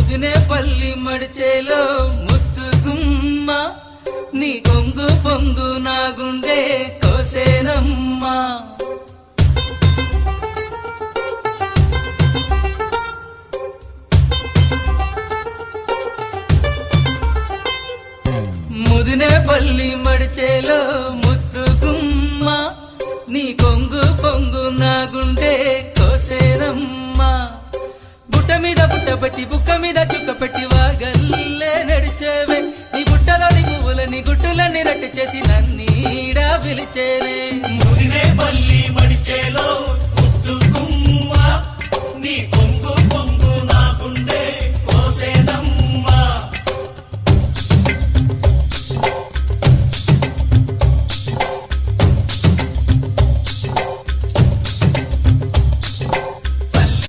ముదినేపల్లి మడిచేలో ముద్దుగుమ్మ నీ కొంగు పొంగు నా గుండె కోసేనమ్మా. ముదినేపల్లి మడిచేలో ముద్దుగుమ్మ నీ కొంగు పొంగు నా గుండె కోసేనమ్మా. బుట్ట మీద బుట్ట పెట్టి బుక్క మీద చుక్క పెట్టి వాగల్లే నడిచేవే నీ బుట్టలోని పువ్వులని గుట్టులన్నీ రట్టు చేసి నన్నీడా పిలిచేనే. ముదినేపల్లి మడిచేలో ముద్దుగుమ్మ నీ